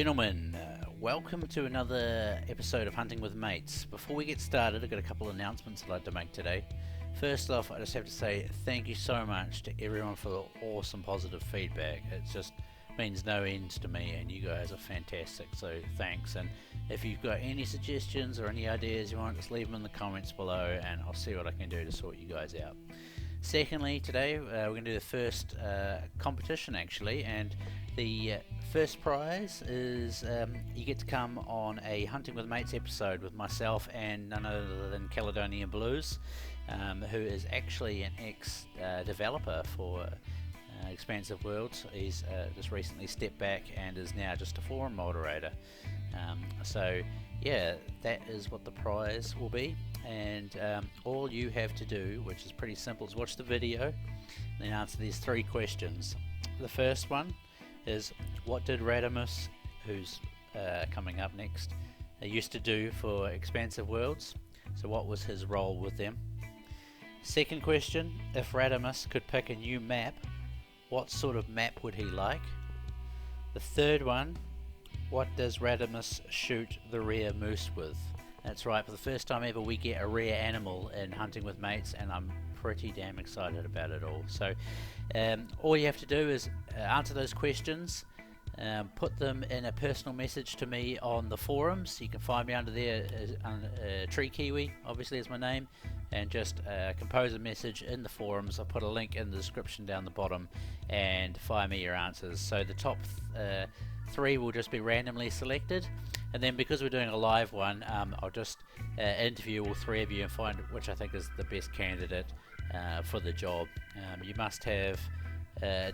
gentlemen, welcome to another episode of Hunting with Mates. Before we get started, I've got a couple of announcements I'd like to make today. First off, I just have to say thank you so much to everyone for the awesome positive feedback. It just means no end to me, and you guys are fantastic, so thanks. And if you've got any suggestions or any ideas you want, just leave them in the comments below and I'll see what I can do to sort you guys out. Secondly, today we're going to do the first competition actually, and the first prize is you get to come on a Hunting with Mates episode with myself and none other than Caledonian Blues, who is actually an ex-developer for Expansive Worlds. He's just recently stepped back and is now just a forum moderator. So yeah, that is what the prize will be, and all you have to do, which is pretty simple, is watch the video and then answer these three questions. The first one is, what did Radamus, who's coming up next, used to do for Expansive Worlds? So what was his role with them? Second question, if Radamus could pick a new map, what sort of map would he like? The third one, what does Radamus shoot the rare moose with? That's right, for the first time ever we get a rare animal in Hunting with Mates, and I'm pretty damn excited about it all. So all you have to do is answer those questions, put them in a personal message to me on the forums. You can find me under there, Tree Kiwi obviously is my name, and just compose a message in the forums. I'll put a link in the description down the bottom, and fire me your answers. So the top three will just be randomly selected, and then because we're doing a live one, I'll just interview all three of you and find which I think is the best candidate for the job. You must have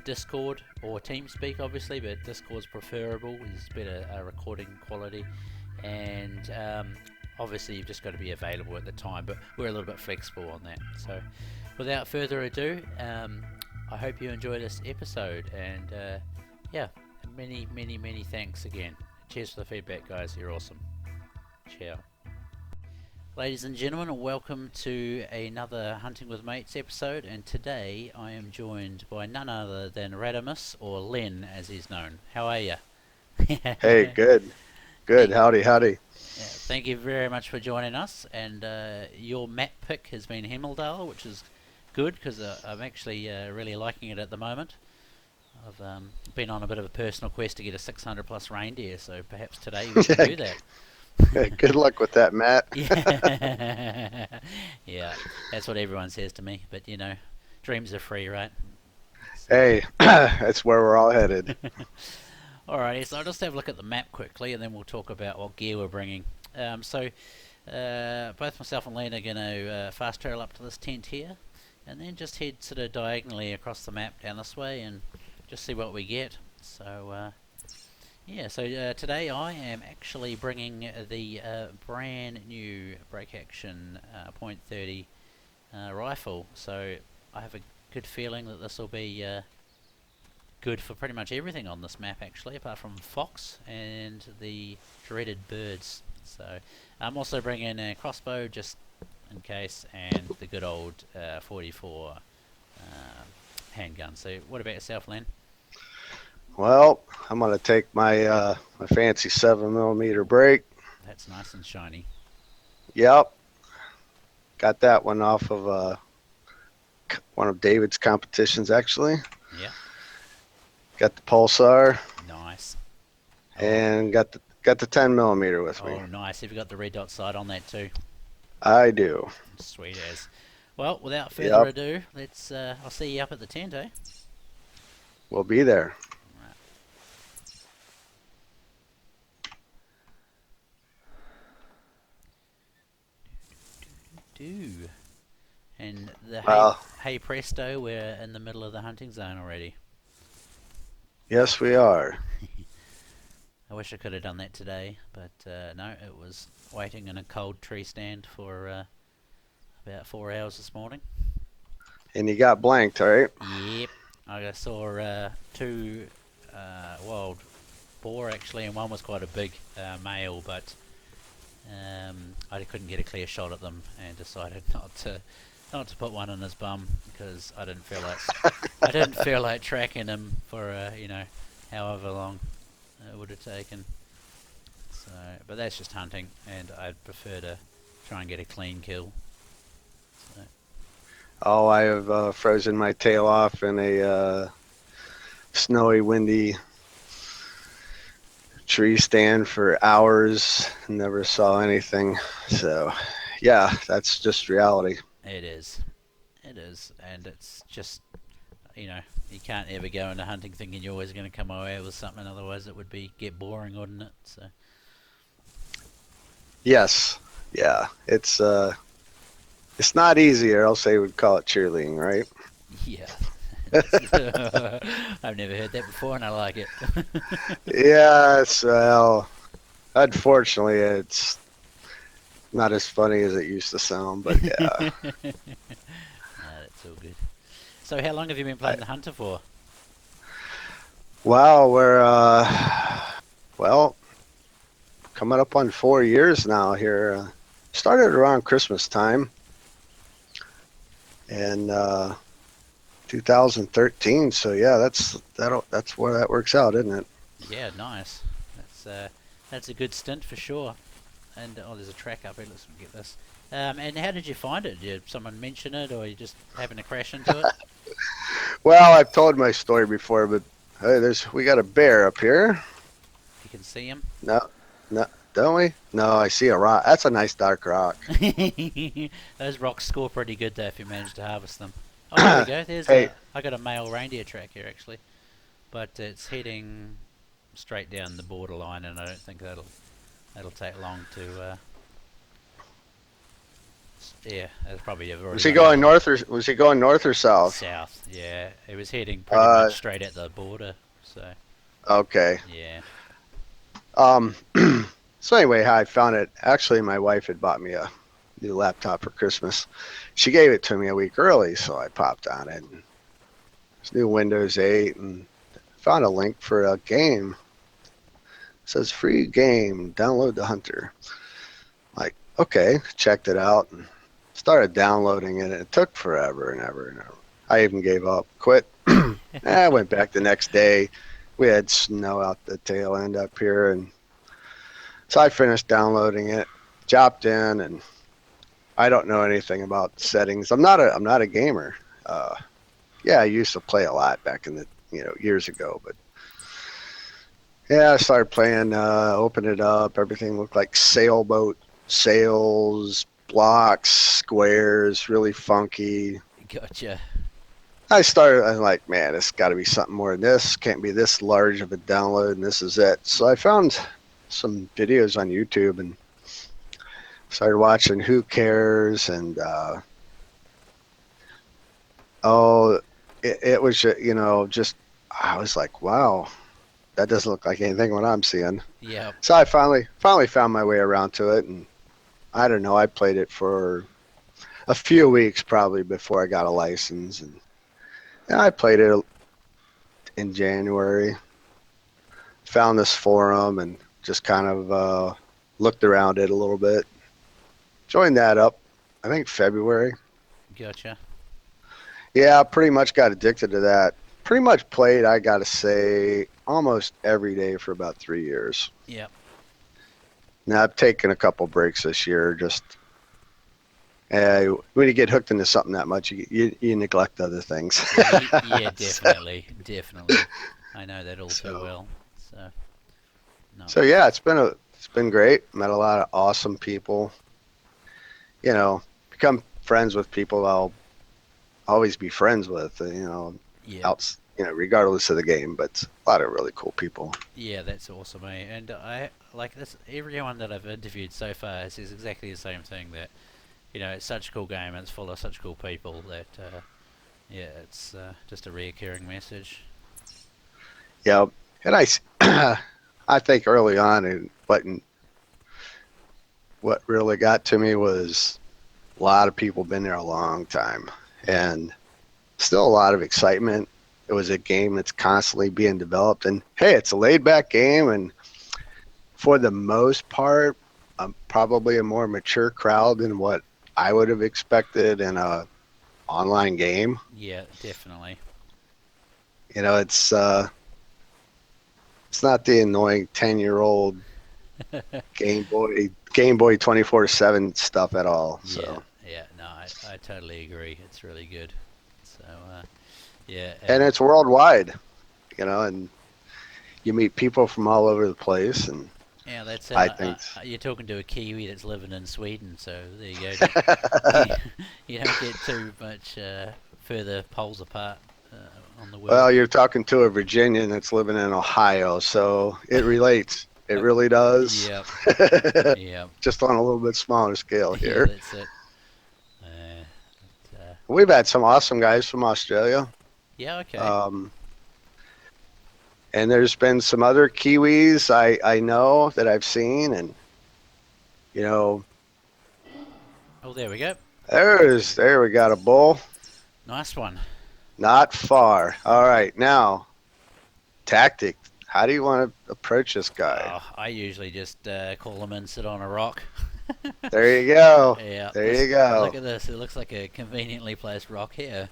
Discord or TeamSpeak obviously, but Discord's preferable, it's better recording quality, and obviously you've just got to be available at the time, but we're a little bit flexible on that. So without further ado, I hope you enjoy this episode, and yeah, many thanks again. Cheers for the feedback, guys, you're awesome. Ciao. Ladies and gentlemen, welcome to another Hunting with Mates episode, and today I am joined by none other than Radamus, or Len as he's known. How are you? Hey, good. Howdy. Yeah, thank you very much for joining us, and your map pick has been Hemmeldal, which is good because I'm actually really liking it at the moment. I've been on a bit of a personal quest to get a 600 plus reindeer, so perhaps today we can do that. Good luck with that, Matt. Yeah, that's what everyone says to me, but you know, dreams are free, right? So. Hey, that's where we're all headed. Alrighty, so I'll just have a look at the map quickly, and then we'll talk about what gear we're bringing. So both myself and Len are going to fast travel up to this tent here, and then just head sort of diagonally across the map down this way and just see what we get. So yeah, so today I am actually bringing the brand new break action .30 rifle, so I have a good feeling that this will be good for pretty much everything on this map actually, apart from fox and the dreaded birds. So I'm also bringing a crossbow just in case, and the good old 44 handgun. So what about yourself, Len? Well, I'm gonna take my my fancy 7mm break. That's nice and shiny. Yep, got that one off of one of David's competitions actually. Yeah. Got the pulsar. Nice. And got the 10mm with me. Oh, nice. Have you got the red dot sight on that too? I do. Sweet as. Well, without further ado, let's. I'll see you up at the tent, eh? We'll be there. And the hey presto, we're in the middle of the hunting zone already. Yes, we are. I wish I could have done that today, but no, it was waiting in a cold tree stand for about 4 hours this morning. And you got blanked, right? Yep. I saw two wild boar actually, and one was quite a big male, but I couldn't get a clear shot at them, and decided not to put one in his bum because I didn't feel like tracking him for you know, however long. it would have taken. So, but that's just hunting, and I'd prefer to try and get a clean kill. So, Oh, I have frozen my tail off in a snowy, windy tree stand for hours. Never saw anything. So, yeah, that's just reality. it is. It is, and it's just, you know, you can't ever go into hunting thinking you're always going to come away with something, otherwise it would get boring, wouldn't it? So Yes, yeah, it's not easy, or else they would call it cheerleading, right? yeah, I've never heard that before, and I like it. Yes, well, unfortunately, it's not as funny as it used to sound, but yeah. That's all good. So, how long have you been I, playing the hunter for? wow, we're well coming up on 4 years now here. Started around Christmas time in 2013. So yeah, that's where that works out, isn't it? Yeah, nice. That's a good stint for sure. And oh, there's a track up here. Let's get this. And how did you find it? Did someone mention it, or you just happened to crash into it? Well, I've told my story before, but hey, we got a bear up here. You can see him. No, no, don't we? No, I see a rock. That's a nice dark rock. Those rocks score pretty good though if you manage to harvest them. Oh, there we go. There's Hey, a. I got a male reindeer track here actually, but it's heading straight down the borderline, and I don't think that'll take long to. Yeah, that's probably I've already was he run out going of north or was he going north or south? south. Yeah, it was heading pretty Uh, much straight at the border. So okay. yeah, Um, so anyway, how I found it. Actually, my wife had bought me a new laptop for Christmas. She gave it to me a week early, so I popped on it. And it's new Windows 8, and found a link for a game. It says free game. Download the Hunter. Like, okay, checked it out and started downloading it. It took forever and ever and ever. I even gave up, quit. I went back the next day. We had snow out the tail end up here, and so I finished downloading it, dropped in, and I don't know anything about settings. I'm not a gamer. Uh, yeah, I used to play a lot back in the years ago, but yeah, I started playing. Opened it up. Everything looked like sailboat sails, blocks, squares, really funky. gotcha. I'm like, man, it's got to be something more than this. Can't be this large of a download, and this is it. So I found some videos on YouTube and started watching Who Cares, and oh, it was just I was like, wow, that doesn't look like anything what I'm seeing. Yep. So I finally found my way around to it, and I don't know. I played it for a few weeks probably before I got a license, and yeah, I played it in January. Found this forum and just kind of looked around it a little bit. Joined that up, I think February. Gotcha. Yeah, pretty much got addicted to that. Pretty much played, I got to say, almost every day for about 3 years. Yep. Now I've taken a couple breaks this year. Just when you get hooked into something that much, you neglect other things. Yeah, definitely, definitely. I know that all too so, well. So no. so yeah, it's been great. Met a lot of awesome people. Become friends with people I'll always be friends with. Yeah. Regardless of the game. But a lot of really cool people. Yeah, that's awesome, eh? And I like this. Everyone that I've interviewed so far says exactly the same thing. That it's such a cool game and it's full of such cool people that yeah, it's just a reoccurring message. Yeah, and I think early on, and what really got to me was a lot of people been there a long time, and still a lot of excitement. It was a game that's constantly being developed, and hey, it's a laid back game, and for the most part, probably a more mature crowd than what I would have expected in a online game. Yeah, definitely. It's It's not the annoying 10-year-old Game Boy 24/7 stuff at all. Yeah, So, yeah, no, I totally agree. It's really good. So, yeah, and and it's worldwide, and you meet people from all over the place, and yeah, that's I think. you're talking to a Kiwi that's living in Sweden, so there you go. You, you don't get too much further poles apart on the world. Well, you're talking to a Virginian that's living in Ohio, so it relates. It really does. Yeah, yeah, Just on a little bit smaller scale yeah, here. that's it. We've had some awesome guys from Australia. Yeah, okay. Um, and there's been some other Kiwis I know that I've seen, and you know, Oh, there we go. there we got a bull. Nice one. Not far. All right, now tactic. How do you want to approach this guy? Oh, I usually just call him and sit on a rock. There you go. Yeah, There you go. look at this. It looks like a conveniently placed rock here.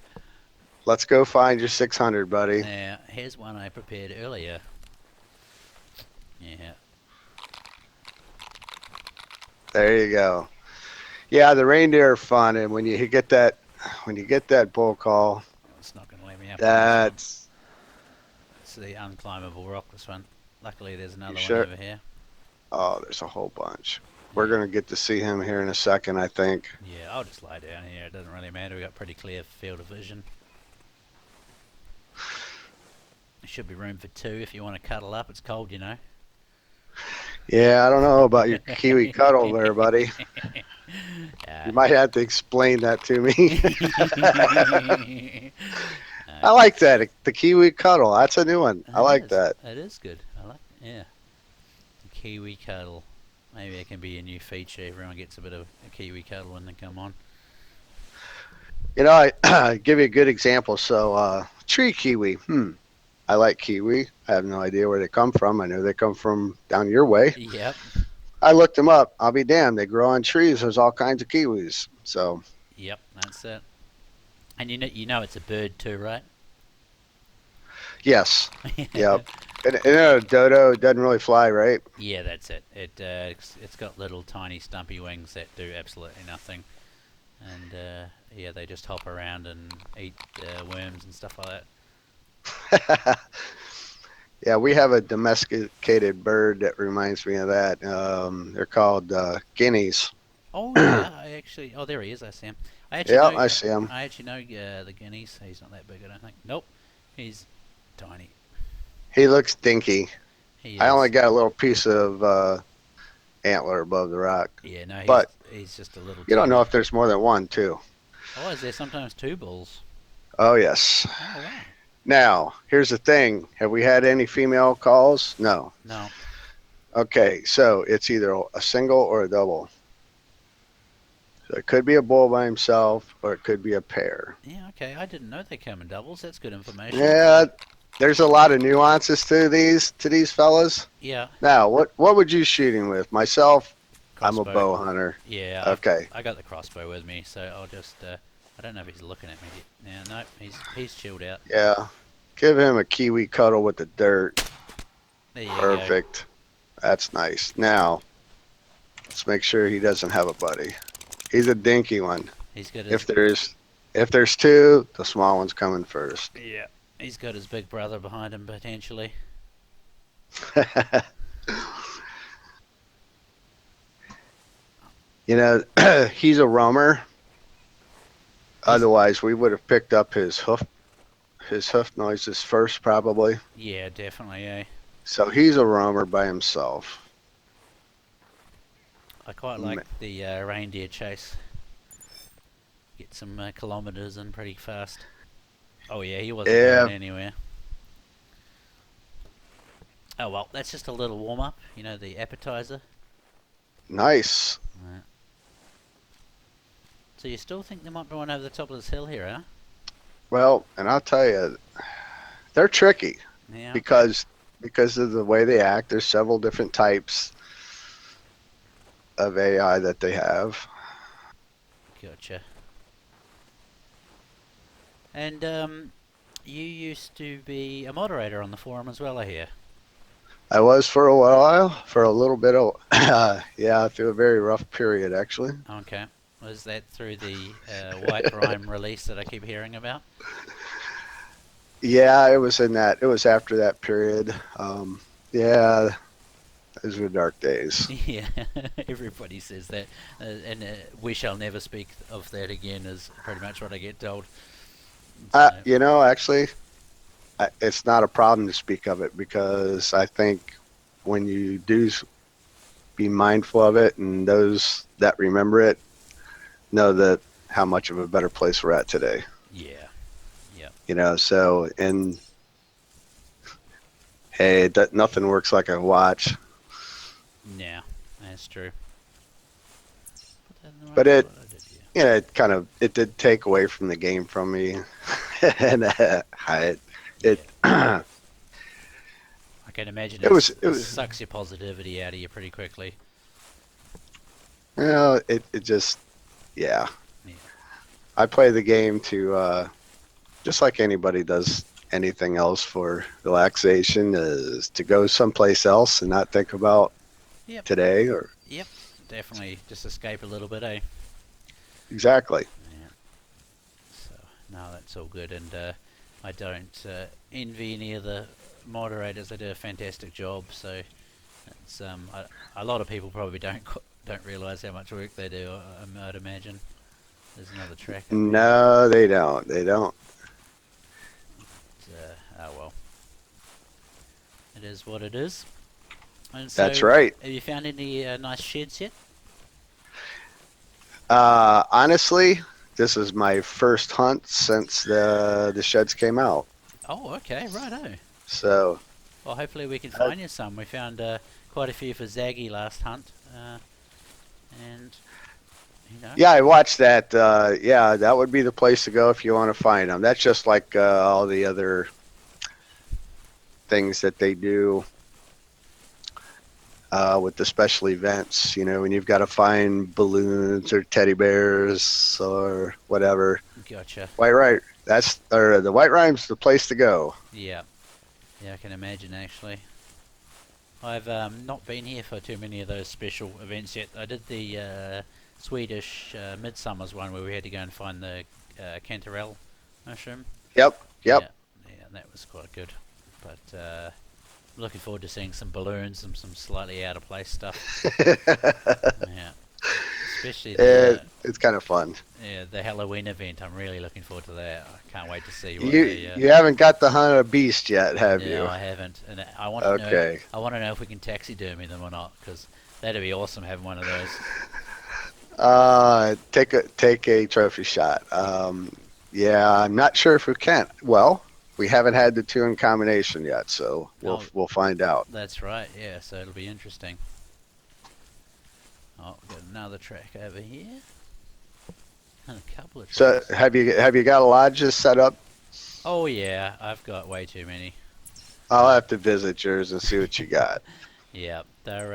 Let's go find your 600, buddy. Now, here's one I prepared earlier. Yeah. There you go. Yeah, the reindeer are fun, and when you get that bull call, It's not going to let me up on this one. that's It's the unclimbable rock, this one. Luckily, there's you another one sure. over here. Oh, there's a whole bunch. We're Yeah. gonna get to see him here in a second, I think. Yeah, I'll just lie down here. It doesn't really matter. We've got pretty clear field of vision. There should be room for two if you want to cuddle up. It's cold, you know. Yeah, I don't know about your Kiwi cuddle there, buddy. uh, You might have to explain that to me. I okay. like that. The Kiwi cuddle. That's a new one. I It like is. that. It is good. I like. Yeah. Kiwi cuddle. Maybe it can be a new feature. Everyone gets a bit of a kiwi cuddle when they come on. I give you a good example. So, tree kiwi. I like kiwi. I have no idea where they come from. I know they come from down your way. Yep. I looked them up. I'll be damned. They grow on trees. There's all kinds of kiwis. So, Yep. That's it. And you know it's a bird too, right? yes. Yep. And a dodo doesn't really fly, right? Yeah, that's it. It's got little tiny stumpy wings that do absolutely nothing, and yeah, they just hop around and eat worms and stuff like that. Yeah, we have a domesticated bird that reminds me of that. They're called guineas. Oh yeah, I actually. Oh, there he is. I see him. I actually Yeah, know. I see them. I actually know the guineas. He's not that big, I don't think. Nope, he's tiny. He looks dinky. He I only is. got a little piece of antler above the rock. Yeah, no, he's But he's just a little you don't know teeny. if there's more than one, too. Oh, is there sometimes two bulls? Oh, yes. Oh wow. Now, here's the thing. Have we had any female calls? No. No. Okay, so it's either a single or a double. So it could be a bull by himself or it could be a pair. Yeah, okay. I didn't know they come in doubles. That's good information. Yeah, there's a lot of nuances to these fellas. Yeah, Now, what would you shoot him with? Myself, I'm a crossbow. bow hunter. Yeah, Okay. I got the crossbow with me, so I'll just. I don't know if he's looking at me. Yeah, no, he's chilled out. Yeah. Give him a kiwi cuddle with the dirt. There you go. Perfect. That's nice. Now, let's make sure he doesn't have a buddy. He's a dinky one. He's got his. If there's two, the small one's coming first. Yeah, he's got his big brother behind him potentially. He's a roamer. He's, Otherwise, we would have picked up his hoof noises first, probably. yeah, definitely. Yeah, So he's a roamer by himself. I quite like the reindeer chase. Get some kilometers in pretty fast. Oh yeah, he wasn't Yeah, going anywhere. Oh well, that's just a little warm up. You know, the appetizer. nice. Right. So you still think there might be one over the top of this hill here, huh? Well, and I'll tell you, they're tricky Yeah. Okay. because of the way they act. There's several different types of AI that they have. Gotcha. And you used to be a moderator on the forum as well, I hear. I was for a while, for a little bit of, yeah, through a very rough period actually. Okay. Was that through the White Rhyme release that I keep hearing about? Yeah, it was in that. It was after that period. Yeah, those were dark days. Yeah, everybody says that, and we shall never speak of that again. Is pretty much what I get told. So Actually, it's not a problem to speak of it because I think when you do be mindful of it, and those that remember it know that how much of a better place we're at today. yeah, yeah, So and hey, nothing works like a watch, yeah, that's true. Put that in the right but slot. I did, yeah. it did take away from the game from me, and it Yeah, it I can imagine it it was sucks your positivity out of you pretty quickly. it just yeah. Yeah, I play the game to just like anybody does anything else for relaxation is to go someplace else and not think about yep, today or yep, definitely just escape a little bit, eh? exactly. Yeah. So no, that's all good, and I don't envy any of the moderators. They do a fantastic job. So it's a lot of people probably don't realise how much work they do. I might imagine. There's another track up here. No, they don't. They don't. Oh well, it is what it is. And That's so, right. have you found any nice sheds yet? Honestly, this is my first hunt since the sheds came out. Oh, okay, righto. So Well, hopefully we can uh, find you some. We found quite a few for Zaggy last hunt, and you know, yeah, I watched that. Yeah, that would be the place to go if you want to find them. That's just like all the other things that they do with the special events. When you've got to find balloons or teddy bears or whatever. gotcha. White Rhyme, or the White Rhyme's the place to go. Yeah, yeah, I can imagine actually. I've not been here for too many of those special events yet. I did the Swedish Midsummer's one where we had to go and find the Cantarell mushroom. Yep, Yeah, yep. yeah, that was quite good. But looking forward to seeing some balloons and some slightly out of place stuff. Yeah, especially It's kind of fun. the Halloween event. I'm really looking forward to that. I can't wait to see what You they. you haven't got the hunt of beast yet, have No, you? I haven't, and I want to know. Okay. I want to know if we can taxidermy them or not, because that'd be awesome having one of those. Take a trophy shot. Yeah, I'm not sure if we can. Well, we haven't had the two in combination yet, so we'll Oh, we'll find out. that's right. Yeah, so it'll be interesting. Oh, we've got another track over here, and a couple of So tracks. have you got lodges set up? Oh yeah, I've got way too many. I'll Uh, have to visit yours and see what you got. yeah, they're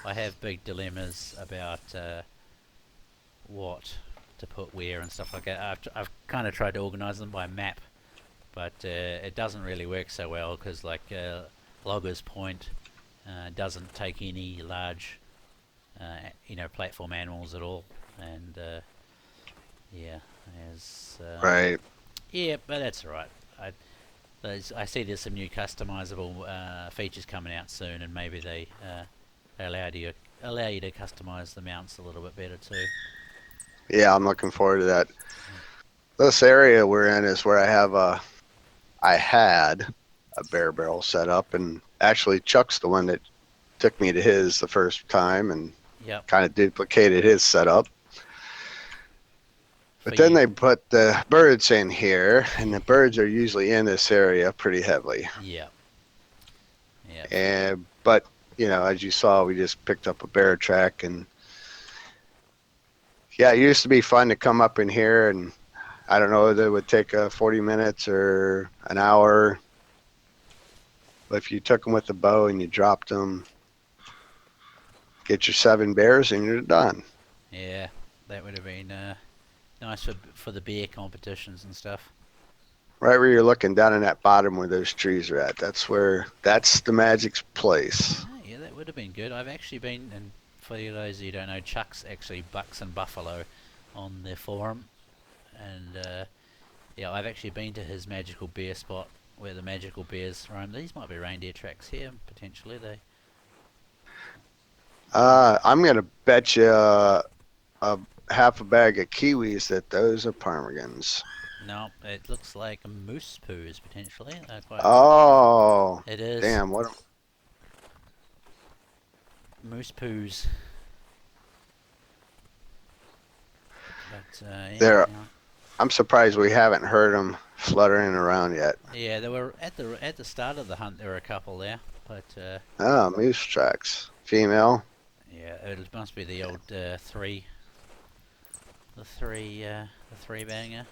I have big dilemmas about what to put where and stuff like that. I've kind of tried to organise them by map, but it doesn't really work so well because like Loggers Point doesn't take any large platform animals at all, and yeah, as Right. yeah, but that's all right. I see there's some new customizable features coming out soon, and maybe they allow you to customize the mounts a little bit better too. Yeah, I'm looking forward to that. This area we're in is where I had a bear barrel set up, and actually Chuck's the one that took me to his the first time and Yep, kind of duplicated his setup. for But then you. they put the birds in here, and the birds are usually in this area pretty heavily. Yep, yep, And but as you saw, we just picked up a bear track, and yeah, it used to be fun to come up in here, and I don't know whether it would take 40 minutes or an hour. But if you took them with a bow and you dropped them, get your 7 bears, and you're done. yeah. That would have been nice for the beer competitions and stuff. right where you're looking down in that bottom where those trees are at. That's the magic's place. Oh, yeah, that would have been good. I've actually been, and for those who don't know, Chuck's actually bucks and buffalo on their forum, and yeah, I've actually been to his magical bear spot where the magical bears roam. These might be reindeer tracks here, potentially. They. I'm gonna bet you a half a bag of kiwis that those are ptarmigans. No, it looks like moose poos potentially. Quite. Oh, It is damn! What? moose poos. But yeah, There. no. I'm surprised we haven't heard them fluttering around yet. Yeah, they were at the start of the hunt. There were a couple there, but Oh, moose tracks. Female. yeah, it must be the old the three banger.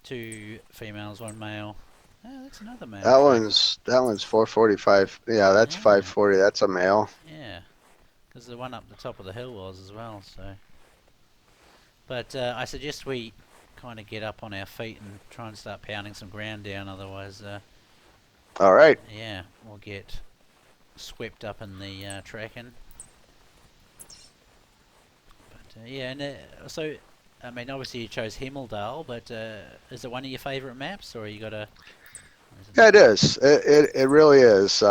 Two females, one male. Oh, that's another male track. That one's 445. Yeah, that's Yeah, 540. That's a male. yeah, because the one up the top of the hill was as well. So, but I suggest we kind of get up on our feet and try and start pounding some ground down. Otherwise, All right. yeah, we'll get swept up in the tracking. But yeah, and so I mean, obviously you chose Hemmeldal, but is it one of your favourite maps, or you got a? Yeah, it is. It really is.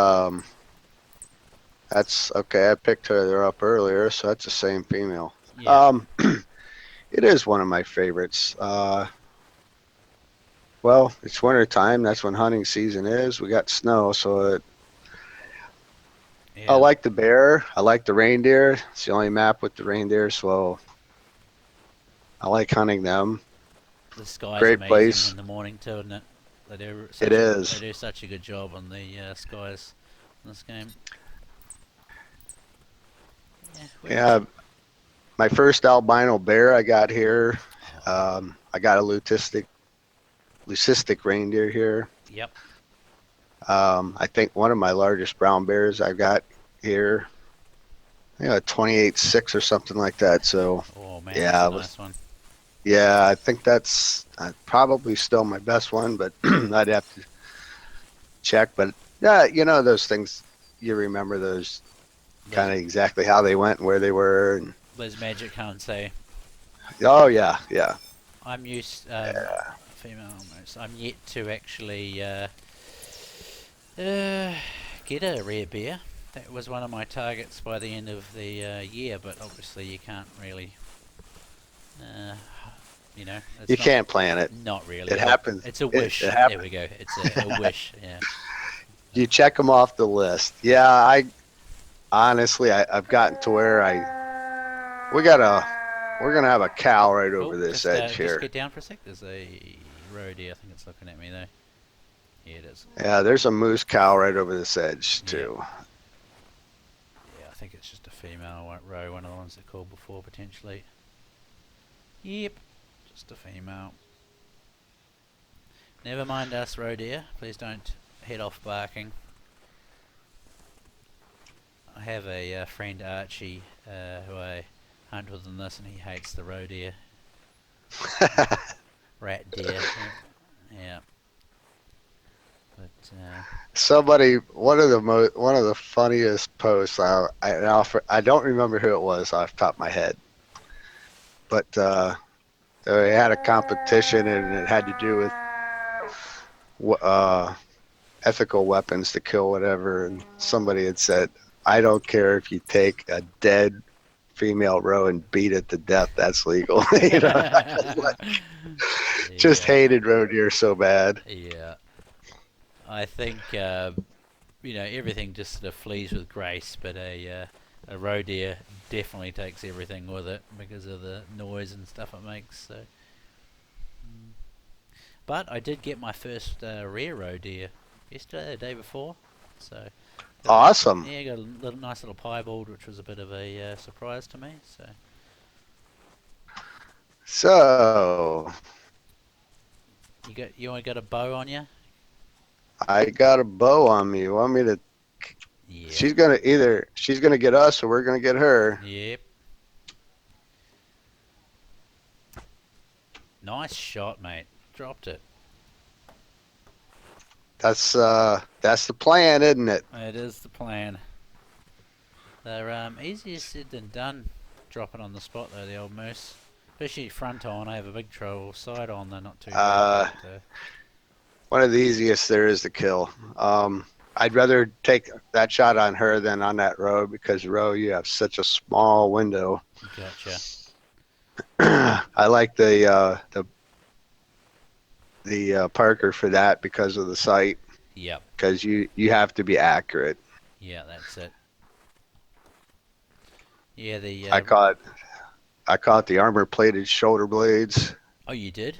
That's okay. I picked her up earlier, so that's the same female. Yeah, It is one of my favorites. Well, it's winter time. That's when hunting season is. We got snow, so I yeah. like the bear. I like the reindeer. It's the only map with the reindeer, so I like hunting them. The sky's Great amazing in place. the morning too, isn't it? It They is. do such a good job on the skies in this game. Yeah, where is Yeah, it? my first albino bear I got here. Oh, I got a leucistic reindeer here. yep. I think one of my largest brown bears I got here, a 28.6 or something like that. So Oh man, that's a yeah, nice one. I think that's probably still my best one, but I'd have to check. But yeah, those things, you remember those Those kind of exactly how they went and where they were. And, those magic hunts, eh? oh yeah, yeah. I'm used female almost. I'm yet to actually get a rare bear. That was one of my targets by the end of the year, but obviously you can't really, uh, You it's can't plan it. not really. It happens. It's a It wish. There we happens. go. It's a wish. Yeah. You check them off the list. Yeah, I honestly, I've gotten to where we got a we're gonna have a cow right over Oh, this edge just here. get down for a sec. There's a roadie. I think it's looking at me though. Yeah, it is. Yeah, there's a moose cow right over this edge Yep. too. Yeah, I think it's just a female row. One of the ones that called before potentially. Yep, just a female. Never mind us, roe deer. Please don't head off barking. I have a friend Archie who I hunt with in this, and he hates the roe deer, rat deer. Yeah, but One of the funniest posts. I don't remember who it was off the top of my head, but they had a competition and it had to do with ethical weapons to kill whatever. And somebody had said, "I don't care if you take a dead female roe and beat it to death. That's legal." Just yeah, hated roe deer so bad. yeah. I think everything just sort of flees with grace, but a roe deer definitely takes everything with it because of the noise and stuff it makes. So, but I did get my first rare roe deer yesterday, the day before. So, Awesome. yeah, got a nice little piebald, which was a bit of a surprise to me. So, So you only got a bow on you? I got a bow on me. You want me to? Yep. She's gonna get us or we're gonna get her. Yep. Nice shot, mate. Dropped it. That's the plan, isn't it? It is the plan. They're easier said than done. Dropping on the spot though, the old moose. Especially front on. I have a big troll. Side on, they're not too bad. Uh, One of the easiest there is to kill. I'd rather take that shot on her than on that row because row you have such a small window. Gotcha. I like the Parker for that because of the sight. Yep. Because you have to be accurate. Yeah, that's it. Yeah, the. I caught the armor plated shoulder blades. Oh, you did?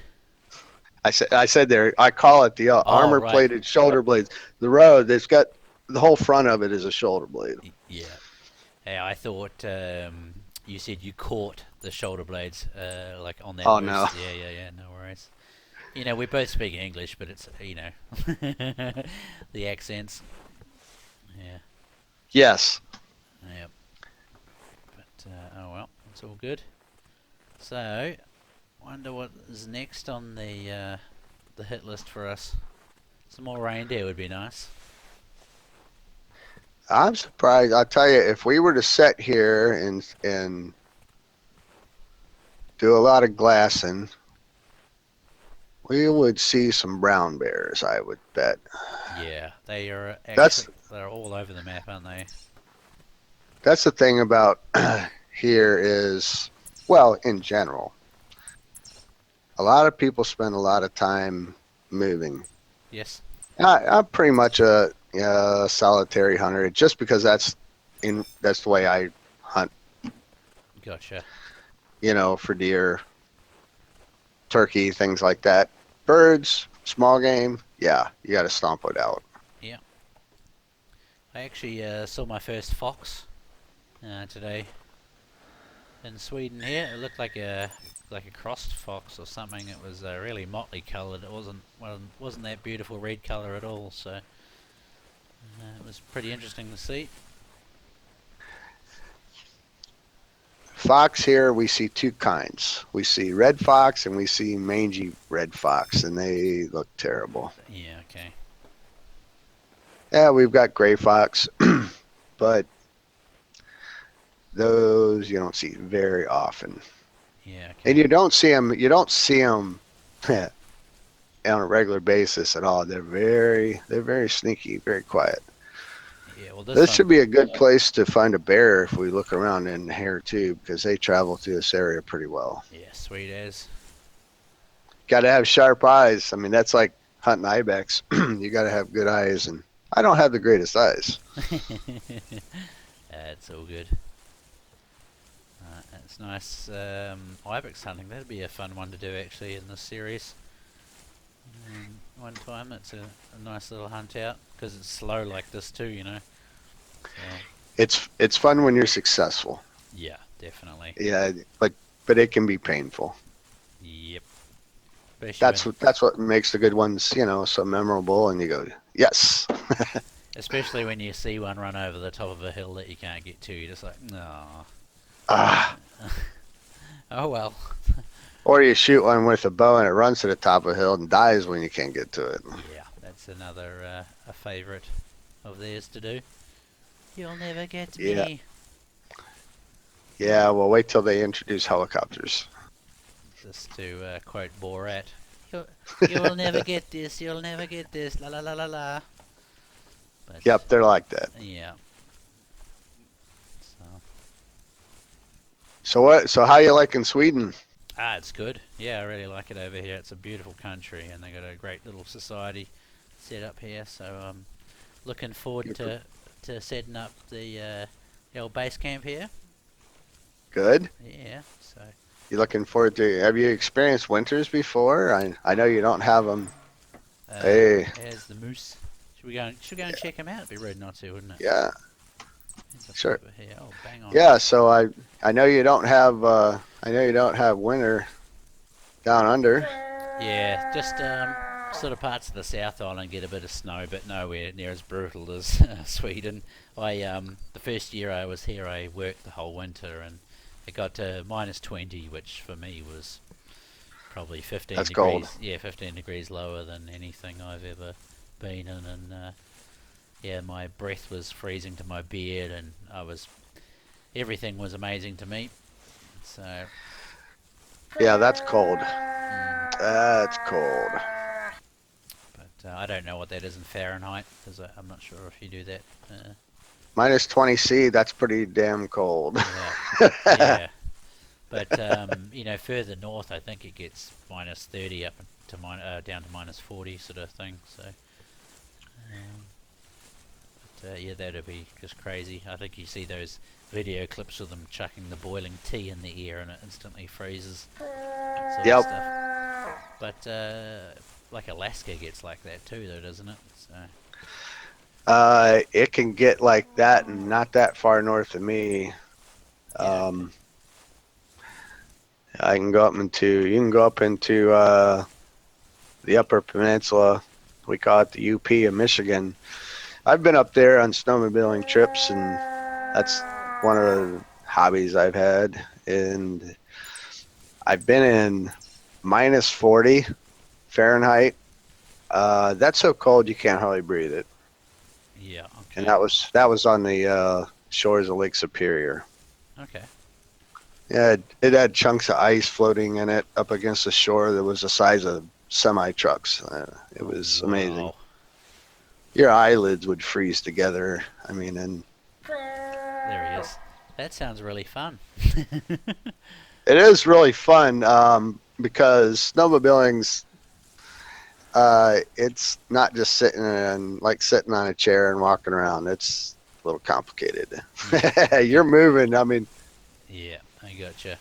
I said there. I call it the Oh, armor right. plated shoulder blades. The road that's got the whole front of it is a shoulder blade. Yeah. Hey, I thought you said you caught the shoulder blades, like on that Oh moose. no. Yeah. No worries. You know, we both speak English, but it's the accents. Yeah. Yes. Yep. But oh well, it's all good. So, wonder what is next on the hit list for us. Some more reindeer would be nice. I'm surprised. I'll tell you, if we were to sit here and do a lot of glassing, we would see some brown bears. I would bet. Yeah, they are That's actually they're all over the map, aren't they? that's the thing about here is, well, in general, a lot of people spend a lot of time moving. Yes. I'm pretty much a solitary hunter, just because that's the way I hunt. Gotcha. For deer, turkey, things like that. Birds, small game, yeah, you got to stomp it out. Yeah. I actually saw my first fox today in Sweden. Here, it looked like a crossed fox or something. It was really motley coloured. It wasn't that beautiful red colour at all. So it was pretty interesting to see. Fox here, we see two kinds. We see red fox and we see mangy red fox, and they look terrible. Yeah. Okay. Yeah, we've got gray fox, but those you don't see very often. Yeah. Okay. And you don't see them. You don't see them on a regular basis at all. They're very sneaky, very quiet. Yeah. Well, This should be a good place to find a bear if we look around in here too, because they travel through this area pretty well. Yeah. Sweet as. Got to have sharp eyes. I mean, that's like hunting ibex. You got to have good eyes, and I don't have the greatest eyes. It's all good. It's nice. Ibex hunting. That'd be a fun one to do actually in this series. One time, it's a nice little hunt out because it's slow like this too. So, It's fun when you're successful. yeah, definitely. Yeah, but it can be painful. Yep. That's what makes the good ones, so memorable. And you go, yes. Especially when you see one run over the top of a hill that you can't get to. You're just like, no. Ah. Oh well. Or you shoot one with a bow and it runs to the top of a hill and dies when you can't get to it. Yeah, that's another a favourite of theirs to do. You'll never get me. Yeah, well, wait till they introduce helicopters. Just to quote Borat, you will never get this. You'll never get this. La la la la la. But, Yep, they're like that. Yeah. So how you liking Sweden? It's good. Yeah, I really like it over here. It's a beautiful country, and they got a great little society set up here. So I'm looking forward to setting up the old base camp here. Good. Yeah. So. You looking forward to? Have you experienced winters before? I know you don't have them. Hey. There's the moose. Should we go and check him out? It'd be rude not to, wouldn't it? Yeah. Sure. Here. Oh, bang on. Yeah. So I know you don't have winter down under. Yeah, just sort of parts of the South Island get a bit of snow, but nowhere near as brutal as Sweden. The first year I was here, I worked the whole winter, and it got to -20, which for me was probably 15 That's degrees. cold. Yeah, 15 degrees lower than anything I've ever been in, and yeah, my breath was freezing to my beard, and everything was amazing to me. So Yeah, that's cold. mm, That's cold. but I don't know what that is in Fahrenheit because I'm not sure if you do that. Minus 20 C, that's pretty damn cold. Yeah, yeah. But further north, I think it gets minus 30 up to down to minus 40 sort of thing. So, yeah, that'd be just crazy. I think you see those video clips of them chucking the boiling tea in the air and it instantly freezes. That sort of Yep. stuff. But like Alaska gets like that too, though, doesn't it? So. It can get like that, and not that far north of me. Yeah, okay. I can go up into. You can go up into the Upper Peninsula. We call it the UP of Michigan. I've been up there on snowmobiling trips, and that's one of the hobbies I've had. And I've been in minus 40 Fahrenheit. That's so cold you can't hardly breathe it. Yeah, And okay. that was on the shores of Lake Superior. Okay. Yeah, it had chunks of ice floating in it up against the shore that was the size of semi trucks. It was amazing. Wow. Your eyelids would freeze together. I mean, and There he is. That sounds really fun. it is really fun because snowmobiling's it's not just sitting on a chair and walking around. It's a little complicated. Yeah, You're okay. moving. I mean, Yeah, I gotcha.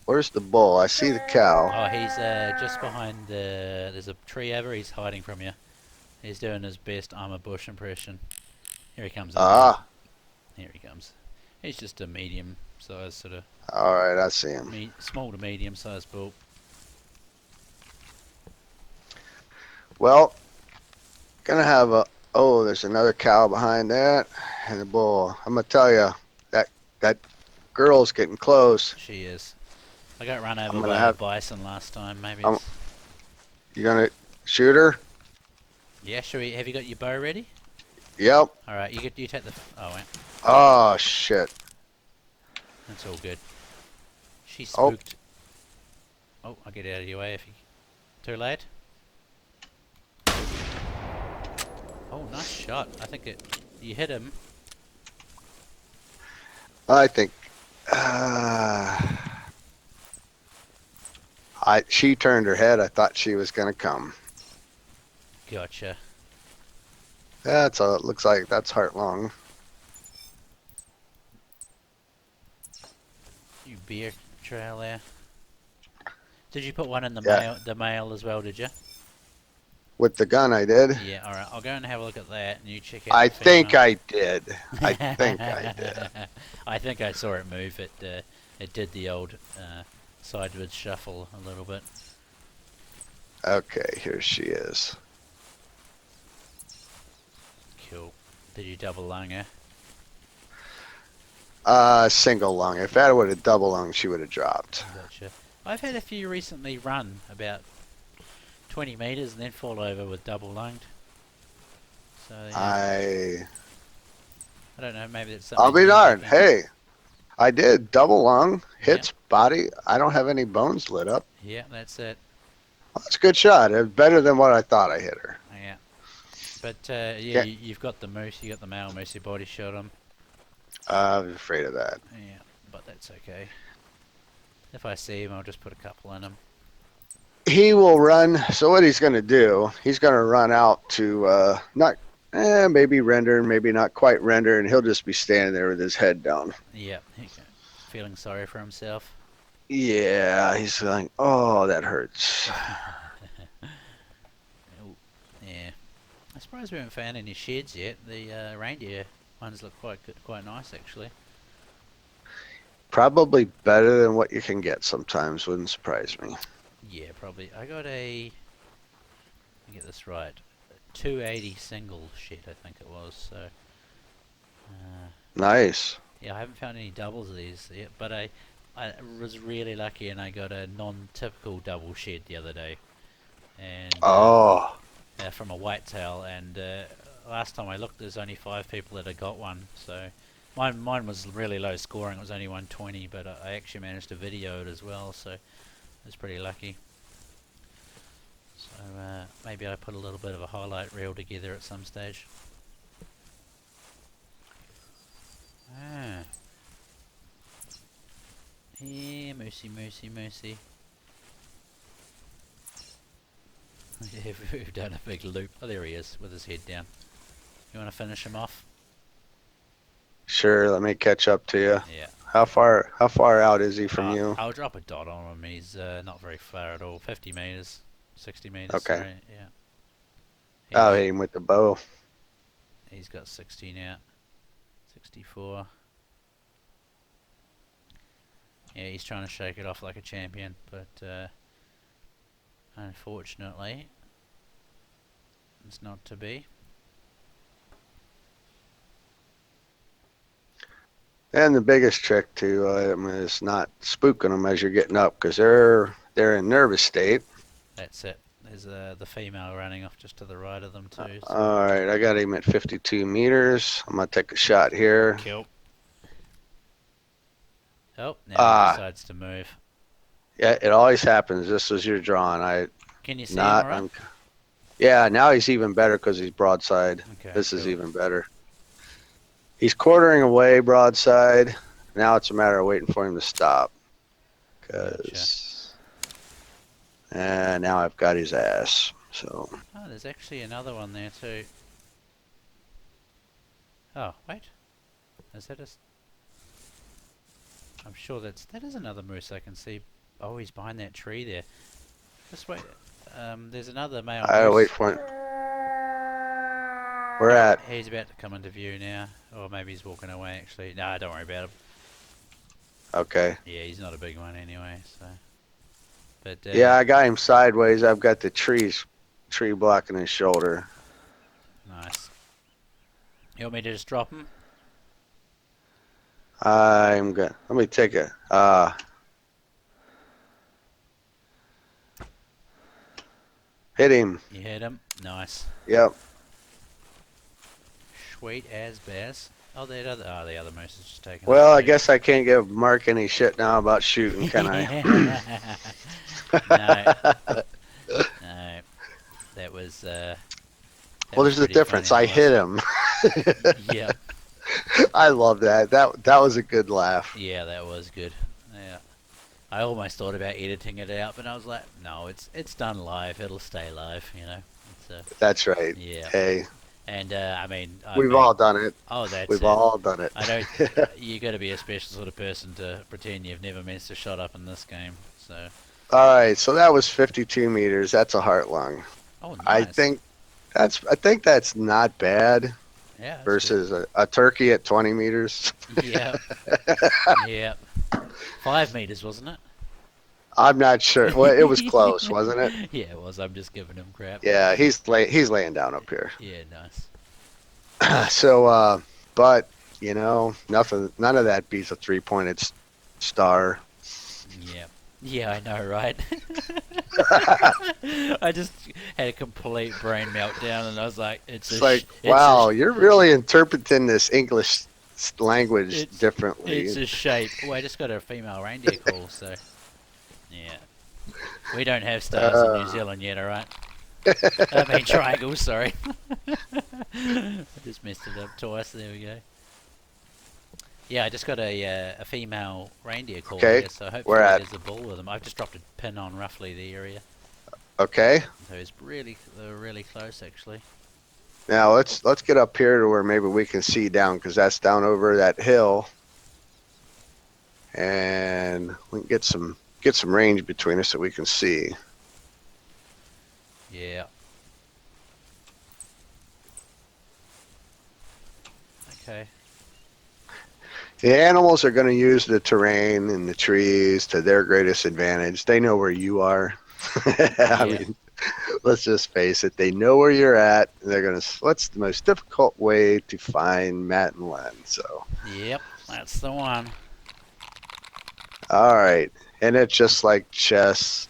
where's the bull? I see the cow. Oh, he's just behind there's a tree over. He's hiding from you. He's doing his best I'm a bush impression. Here he comes up now. Ah, Here he comes. He's just a medium size, sort of all right, I see him. small to medium sized bull. Well, gonna have a. Oh, there's another cow behind that, and a bull. I'm gonna tell you that girl's getting close. She is. I got run I'm over gonna by a have. bison last time. Maybe I'm, it's. you gonna shoot her? Yeah, should we? Have you got your bow ready? Yep. All right, you take the. Oh wait, Oh shit. that's all good. She Oh, spooked. Oh, I'll get out of your way if you. Too late. Oh, nice shot. I think you hit him. I think. Uh, she turned her head. I thought she was gonna come. Gotcha. That's all. It looks like that's heart long. You beer trail there. Did you put one in Yeah. the mail as well? Did you? With the gun, I did. Yeah. All right. I'll go and have a look at that, and you check out I the think female. I did. I think I did. I think I saw it move. It did the old sideways shuffle a little bit. Okay, here she is. Cool. Did you double lung her? Single lung. If that would have double lung, she would have dropped. Gotcha. I've had a few recently run about 20 meters and then fall over with double lunged. So yeah, I don't know. Maybe that's I'll something be you're darned. looking. Hey, I did double lung, Yeah. hits body. I don't have any bones lit up. Yeah, that's it. That's a good shot. It was better than what I thought I hit her. Yeah. But yeah, Yeah, you've got the moose. You got the male moose. Your body shot him. I'm afraid of that. Yeah, but that's okay. If I see him, I'll just put a couple in him. He will run. So what he's going to do? He's going to run out to not maybe render, maybe not quite render, and he'll just be standing there with his head down. Yeah, feeling sorry for himself. Yeah, he's like, oh, that hurts. Oh, yeah. I'm surprised we haven't found any sheds yet. The reindeer ones look quite nice actually. Probably better than what you can get sometimes. Wouldn't surprise me. Yeah, probably. I got let me get this right. 280 single shed, I think it was. So, Nice. yeah, I haven't found any doubles of these yet, but I was really lucky and I got a non-typical double shed the other day, and Oh, from a whitetail, and last time I looked, there's only 5 people that had got one. So mine was really low scoring. It was only 120, but I actually managed to video it as well. So I was pretty lucky. So maybe I put a little bit of a highlight reel together at some stage. Ah. Yeah, moosey, moosey, moosey. We've done a big loop. Oh, there he is with his head down. You want to finish him off? Sure, let me catch up to you. Yeah. How far out is he from you? I'll drop a dot on him. He's not very far at all. 50 meters, 60 meters. Okay. Sorry. Yeah. I'll hit him with the bow. He's got 60 now. 64. Yeah, he's trying to shake it off like a champion, but unfortunately, it's not to be. And the biggest trick to is not spooking them as you're getting up, because they're in nervous state. That's it. There's the female running off just to the right of them too. So. All right, I got him at 52 meters. I'm gonna take a shot here. Kill. Oh, now he decides to move. Yeah, it always happens. This was your drawing. Can you see him all right? Yeah, now he's even better because he's broadside. Okay, this is even better. He's quartering away broadside. Now it's a matter of waiting for him to stop. And now I've got his ass. So. Oh, there's actually another one there too. Oh, wait. Is that a... I'm sure that is another moose I can see. Oh, he's behind that tree there. Just wait. There's another male moose. I'll wait for him. Where at? He's about to come into view now. Or maybe he's walking away actually. No, don't worry about him. Okay. Yeah, he's not a big one anyway, so. But yeah, I got him sideways. I've got the tree blocking his shoulder. Nice. You want me to just drop him? I'm good. Let me take it. Hit him. You hit him. Nice. Yep. Sweet as bass. Oh, the other moose is just taking. Well, I guess I can't give Mark any shit now about shooting, can I? No. No. That was. Well, there's a difference. I hit him. Yeah. I love that. That was a good laugh. Yeah, that was good. Yeah. I almost thought about editing it out, but I was like, no, it's done live. It'll stay live, you know. That's right. Yeah. Hey. And we've all done it. Oh, that's We've all done it. I don't. You got to be a special sort of person to pretend you've never missed a shot up in this game. So. All right. So that was 52 meters. That's a heart lung. Oh, nice. I think that's not bad. Yeah. Versus a turkey at 20 meters. Yeah. Yeah. 5 meters, wasn't it? I'm not sure. Well, it was close, wasn't it? Yeah, it was. I'm just giving him crap. Yeah, he's laying down up here. Yeah, nice. So, but you know, none of that beats a 3-pointed star. Yeah. Yeah, I know, right? I just had a complete brain meltdown, and I was like, wow, you're really interpreting this English language differently. It's a shape. Well, I just got a female reindeer call, so yeah. We don't have stars in New Zealand yet, alright? I mean triangles, sorry. I just messed it up twice, there we go. Yeah, I just got a female reindeer call here, so hopefully there's a bull with them. I've just dropped a pin on roughly the area. Okay. So it's really close, actually. Now let's get up here to where maybe we can see down, because that's down over that hill, and we can get some range between us so we can see. Yeah. Okay. The animals are going to use the terrain and the trees to their greatest advantage. They know where you are. I mean, let's just face it. They know where you're at. And they're going to. What's the most difficult way to find Matt and Len? So. Yep, that's the one. All right, and it's just like chess.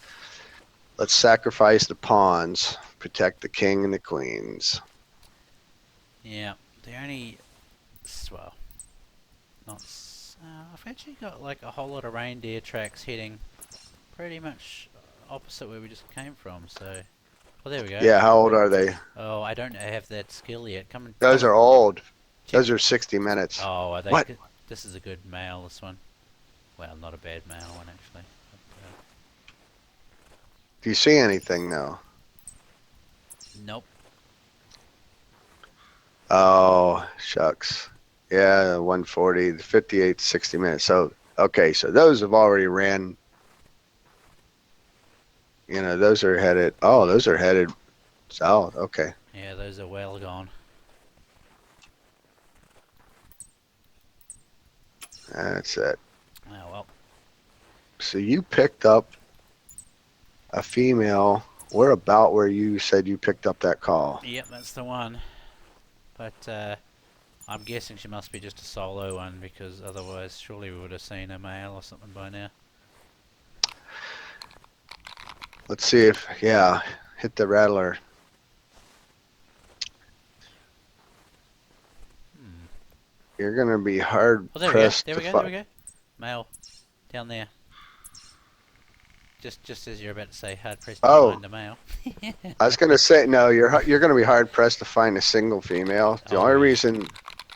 Let's sacrifice the pawns. Protect the king and the queens. Yeah, the only well, not. I've actually got like a whole lot of reindeer tracks heading pretty much opposite where we just came from. So, oh, there we go. Yeah, how old are they? Oh, I don't have that skill yet. Come Those and are old. check. Those are 60 minutes. Oh, are they? What? Good? This is a good male. This one. Well, not a bad male one actually. But, Do you see anything though? nope. Oh, shucks. Yeah, 140, 58, 60 minutes. So, okay, so those have already ran. Those are headed. Oh, those are headed south. Okay, Yeah, those are well gone. that's it. Oh well. So you picked up a female. We're about where you said you picked up that call. Yep, that's the one. But I'm guessing she must be just a solo one because otherwise, surely we would have seen a male or something by now. Let's see if, yeah, hit the rattler. Hmm. You're going to be hard Oh, there we go. pressed There to we go. There we find. go. Male, down there. Just as you're about to say, hard pressed to Oh, find a male. I was going to say, no, you're going to be hard pressed to find a single female. The Oh only yeah. reason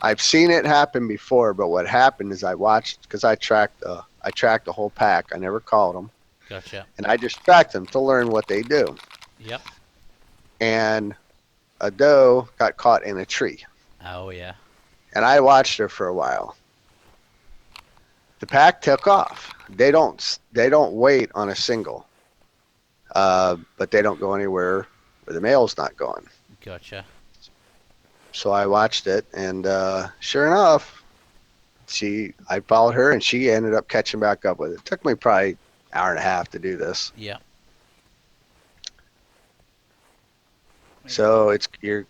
I've seen it happen before, but what happened is I watched, because I tracked the whole pack. I never called them. Gotcha. And I just tracked them to learn what they do. Yep. And a doe got caught in a tree. Oh yeah. And I watched her for a while. The pack took off. They don't wait on a single, but they don't go anywhere where the male's not going. Gotcha. So I watched it, and sure enough, I followed her, and she ended up catching back up with it. It took me probably an hour and a half to do this. Yep. So it's your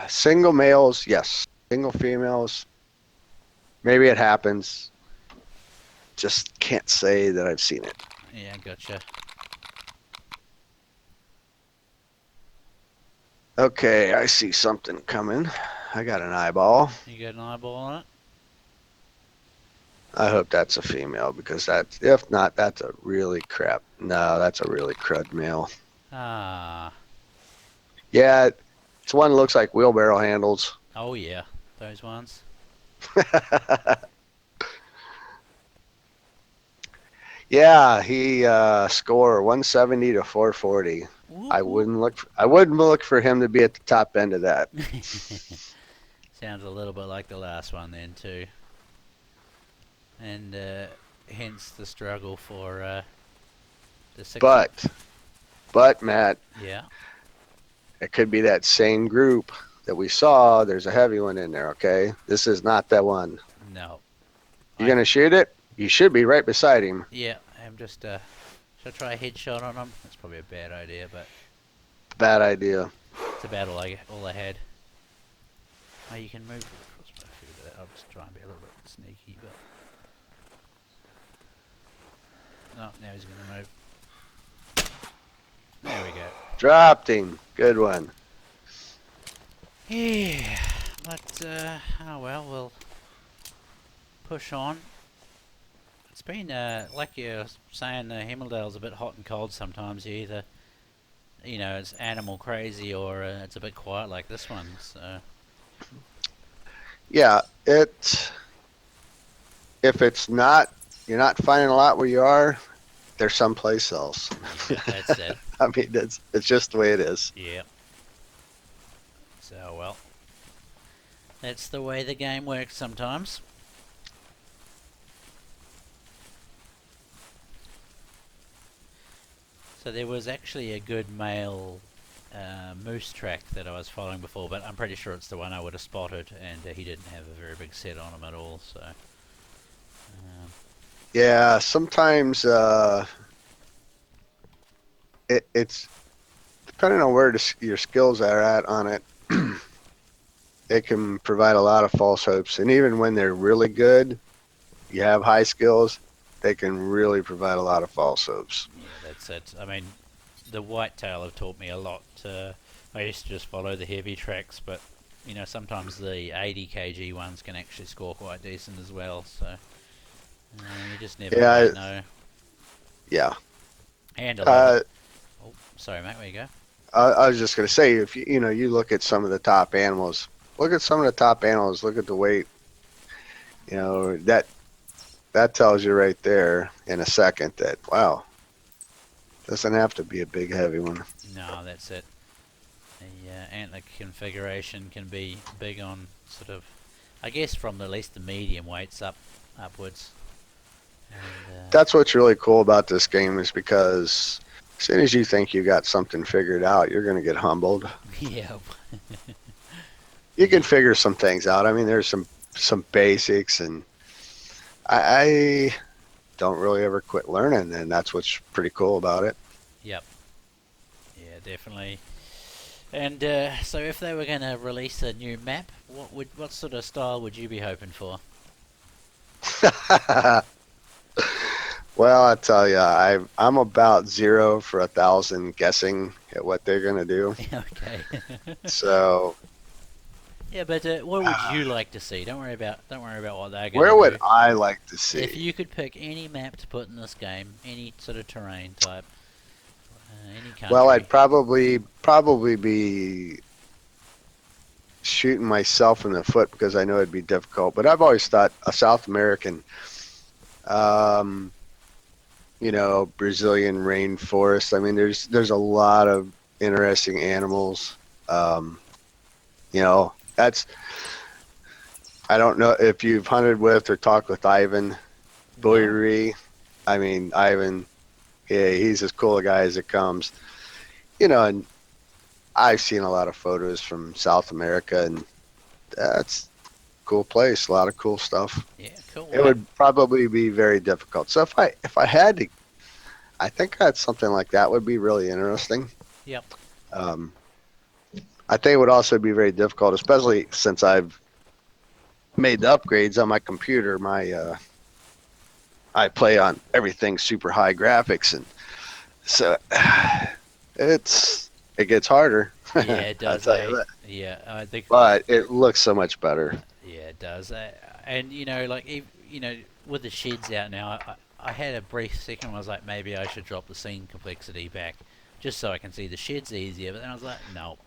single males, yes. Single females, maybe it happens. Just can't say that I've seen it. Yeah, gotcha. Okay, I see something coming. I got an eyeball. You got an eyeball on it? I hope that's a female because if not, that's a really crap. No, that's a really crud male. Ah. Yeah, it's one that looks like wheelbarrow handles. Oh yeah, those ones. Yeah, he score 170 to 440. Whoop, I whoop. wouldn't look for him to be at the top end of that. Sounds a little bit like the last one then too. And hence the struggle for the 60. But Matt, Yeah. it could be that same group that we saw. There's a heavy one in there. Okay, this is not that one. No. You gonna shoot it? You should be right beside him. Yeah, I'm just should I try a headshot on him? That's probably a bad idea, but Bad idea. it's about all I had. Oh, you can move with the crossbow through that. I'll just try and be a little bit sneaky, but no, now he's gonna move. There we go. Dropped him. Good one. Yeah, but oh well, we'll push on. It's been like you're saying, Hemmeldal's a bit hot and cold sometimes. It's animal crazy or it's a bit quiet like this one. So Yeah, if it's not, you're not finding a lot where you are. There's someplace else. yeah, that's it. I mean, it's just the way it is. Yeah. So well, that's the way the game works sometimes. So there was actually a good male moose track that I was following before, but I'm pretty sure it's the one I would have spotted, and he didn't have a very big set on him at all. So Yeah, sometimes it's depending on where your skills are at on it. It can provide a lot of false hopes, and even when they're really good, you have high skills, they can really provide a lot of false hopes. yeah, that's it. I mean, the whitetail have taught me a lot. I used to just follow the heavy tracks, but sometimes the 80 kg ones can actually score quite decent as well. So you just never Yeah, quite know. yeah. And a lot of Uh, oh, sorry, mate. Where you go? I was just gonna say, if you look at some of the top animals, look at some of the top animals, look at the weight. That tells you right there in a second that wow, doesn't have to be a big heavy one. No, that's it. The antler configuration can be big on sort of, I guess, from at least the medium weights upwards. And That's what's really cool about this game is because as soon as you think you got something figured out, you're gonna get humbled. yeah, You can yeah, figure some things out. I mean, there's some basics, and I don't really ever quit learning, and that's what's pretty cool about it. yep, yeah, definitely. And so, if they were going to release a new map, what sort of style would you be hoping for? Well, I tell you, I'm about 0 for 1,000 guessing at what they're gonna do. okay. So, Yeah, but what would you like to see? Don't worry about what they're going to where would do. I like to If see? you could pick any map to put in this game, any sort of terrain type, any Well, I'd country. probably be shooting myself in the foot because I know it'd be difficult. But I've always thought a South American, um, Brazilian rainforest. I mean, there's a lot of interesting animals. Um, that's I don't know if you've hunted with or talked with Ivan No. Boyery. I mean, Ivan, yeah, he's as cool a guy as it comes. And I've seen a lot of photos from South America, and that's a cool place. A lot of cool stuff. Yeah, cool. It would probably be very difficult. So if I had to, I think that something like that would be really interesting. Yep. Um, I think it would also be very difficult, especially since I've made the upgrades on my computer. I play on everything super high graphics, and so it gets harder. Yeah, it I'll does. tell you that. Yeah, I think. But it looks so much better. Yeah, it does. And like with the sheds out now, I had a brief second. Where I was like, maybe I should drop the scene complexity back, just so I can see the sheds easier. But then I was like, no,